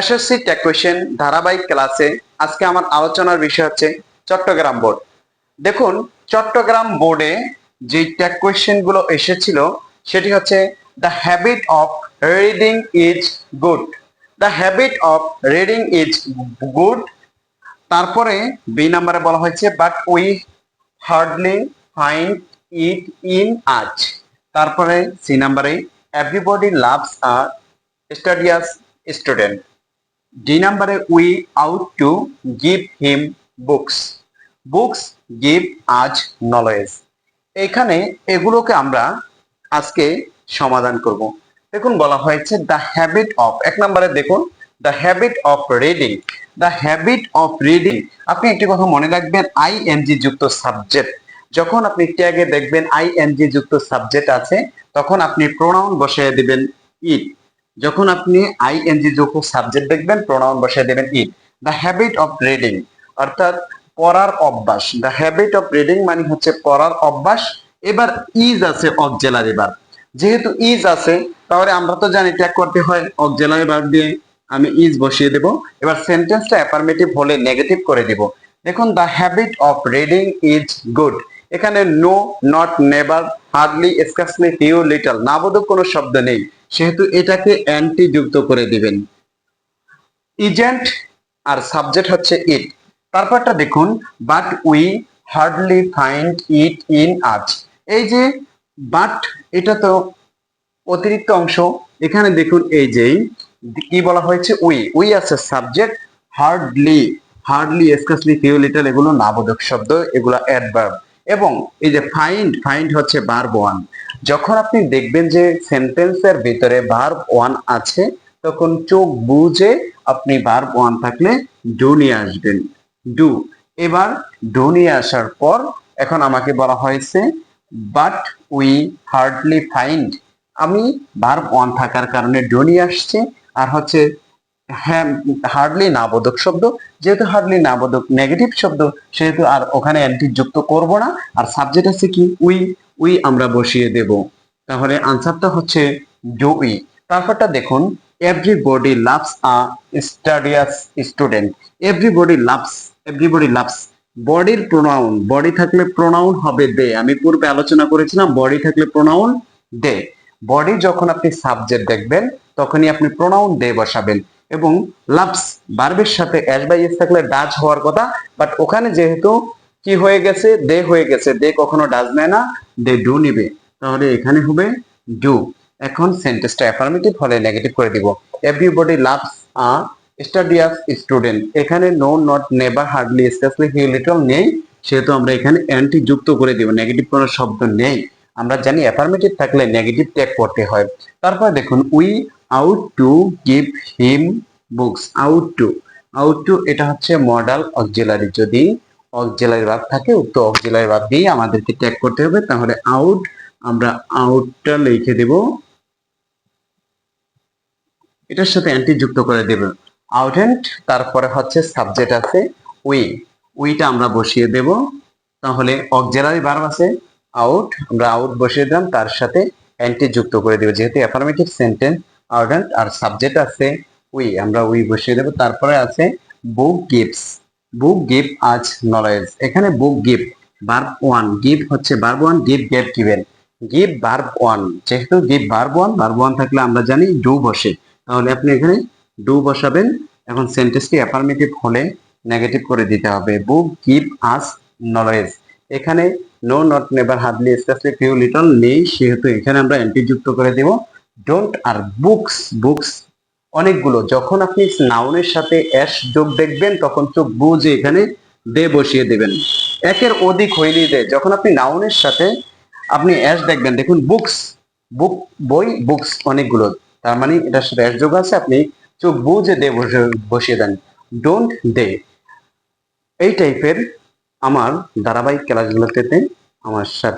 SSC take question ধারাবাহিক ক্লাসে আজকে আমার আলোচনার বিষয় হচ্ছে চট্টগ্রাম বোর্ড। দেখুন, চট্টগ্রাম বোর্ডে যে টেক কোয়েশ্চেন গুলো এসেছিল সেটি হচ্ছে the habit of reading is good. The habit of reading is good. তারপরে বি নাম্বারে বলা হয়েছে but we hardly find it in আজ। তারপরে সি নাম্বারে everybody loves a studious student. D নাম্বারে we out to give him books. Books give us knowledge. এখানে এগুলোকে আমরা আজকে সমাধান করব। দেখুন, বলা হয়েছে দ্য হ্যাবিট অফ, এক নম্বরে দেখুন the habit of reading. The habit of reading, আপনি একটি কথা মনে রাখবেন, আইএনজি যুক্ত সাবজেক্ট। যখন আপনি ট্যাগে দেখবেন আইএনজি যুক্ত সাবজেক্ট আছে তখন আপনি প্রোনাউন বসিয়ে দিবেন ইট। যখন আপনি আইএনজি যুক্ত সাবজেক্ট দেখবেন প্রোনাউন বসিয়ে দেবেন ইট। দ্য হ্যাবিট অফ রিডিং অর্থাৎ পড়ার অভ্যাস। দ্য হ্যাবিট অফ রিডিং মানে হচ্ছে পড়ার অভ্যাস। এবার ইজ আছে অক্সিলারি ভার্ব। যেহেতু ইজ আছে তাহলে আমরা তো জানি ট্যাগ করতে হয় অক্সিলারি ভার্ব দিয়ে, আমি ইজ বসিয়ে দেব। এবার সেন্টেন্সটা অ্যাফার্মেটিভ হলে নেগেটিভ করে দিব। দেখুন, the habit of reading is good. এখানে no, not, never, hardly, scarcely, few, little নাবোধক কোনো শব্দ নেই, সেহেতু এটাকে অ্যান্টি যুক্ত করে দিবেন। ইজেন্ট আর সাবজেক্ট হচ্ছে ইট। তারপরটা দেখুন but we hardly find it in আজ। এই যে বাট, এটা তো অতিরিক্ত অংশ। এখানে দেখুন এই যে কি বলা হয়েছে উই, উই আছে subject, hardly, hardly, scarcely, few, little এগুলো নাবোধক শব্দ, এগুলো অ্যাডভার্ব। এবং এই যে ফাইন্ড, ফাইন্ড হচ্ছে ভার্ব ওয়ান। যখন আপনি দেখবেন যে সেন্টেন্সের ভিতরে ভার্ব ওয়ান আছে তখন চোখ বুঝে আপনি ভার্ব ওয়ান থাকলে ডু নিয়ে আসবেন, ডু। এবার ডু নিয়ে আসার পর এখন আমাকে বলা হয়েছে বাট উই হার্ডলি ফাইন্ড। আমি ভার্ব ওয়ান থাকার কারণে ডু নিয়ে আসছে। আর হচ্ছে হ্যাঁ, হার্ডলি নাবোধক শব্দ, যেহেতু হার্ডলি নাবোধক নেগেটিভ শব্দ সেহেতু আর ওখানে অ্যান্টি যুক্ত করব না। আর সাবজেক্ট আছে কি উই, উই আমরা বসিয়ে দেব। তাহলে আনসারটা হচ্ছে ডু উই। তারপরটা দেখুন everybody loves a studious student. Everybody loves, everybody loves, বডির প্রোনাউন, বডি থাকলে প্রোনাউন হবে দে। আমি পূর্বে আলোচনা করেছিলাম বডি থাকলে প্রোনাউন দে। বডি যখন আপনি সাবজেক্ট দেখবেন তখনই আপনি প্রোনাউন দে বসাবেন। এবং লাভস ভার্বের সাথে এস বাই এস থাকলে ডাজ হওয়ার কথা, বাট ওখানে যেহেতু কি হয়ে গেছে দে হয়ে গেছে, দে কখনো ডাজ নেয় না, দে ডু নিবে, তাহলে এখানে হবে ডু। এখন সেন্টেন্সটা অ্যাফার্মেটিভ হলে নেগেটিভ করে দিব। Everybody loves a studious student. এখানে no, not, never, hardly, scarcely, few, little নেই, সেহেতু আমরা এখানে অ্যান্টি যুক্ত করে দিব, নেগেটিভ কোনো শব্দ নেই। আমরা জানি অ্যাফার্মেটিভ থাকলে নেগেটিভ ট্যাগ করতে হয়। তারপর দেখুন we out to give him books. Out to, out to এটা হচ্ছে মডাল অক্সিলারি। যদি অক্সিলারি ভার্ব থাকে উক্ত অক্সিলারি ভার্ব দিয়ে আমাদেরকে ট্যাগ করতে হবে। তাহলে আউট, আমরা আউটটা লিখে দেব, এটার সাথে অ্যান্টি যুক্ত করে দেব আউটেন্ট। তারপরে হচ্ছে সাবজেক্ট আছে উই, উইটা আমরা বসিয়ে দেব। তাহলে অক্সিলারি ভার্ব আছে আউট, আমরা আউট বসিয়ে দিলাম, তার সাথে অ্যান্টি যুক্ত করে দেব যেহেতু অ্যাফার্মেটিভ সেন্টেন্স আউটেন্ট। আর সাবজেক্ট আছে উই, আমরা উই বসিয়ে দেব। তারপরে আছে book gives, book give us knowledge. এখানে book give verb one, give হচ্ছে verb one, give gave given. Give verb one, যেহেতু give verb one, verb one থাকলে আমরা জানি ডু বসে, তাহলে আপনি এখানে ডু বসাবেন। এখন সেন্টেন্সটি অ্যাফার্মেটিভ হলে নেগেটিভ করে দিতে হবে। Book give us knowledge. এখানে no, not, never, hardly, scarcely, few, little নেই, সেহেতু এখানে আমরা অ্যান্টি যুক্ত করে দেব ডোন্ট। আর বুকস, বুকস অনেকগুলো। যখন আপনি নাউনের সাথে এস যোগ দেখবেন তখন চোখ বুঝে এখানে দে বসিয়ে দেবেন। একের অধিক হইলেই দে। যখন আপনি নাউনের সাথে আপনি এস দেখবেন, দেখুন বুকস, বুক বই, বুকস অনেকগুলো, তার মানে এটার সাথে এস যোগ আছে, আপনি চোখ বুঝে দে বসিয়ে দেন, ডোন্ট দে। এই টাইপের আমার ধারাবাহিক ক্লাসগুলোতে আমার সাথে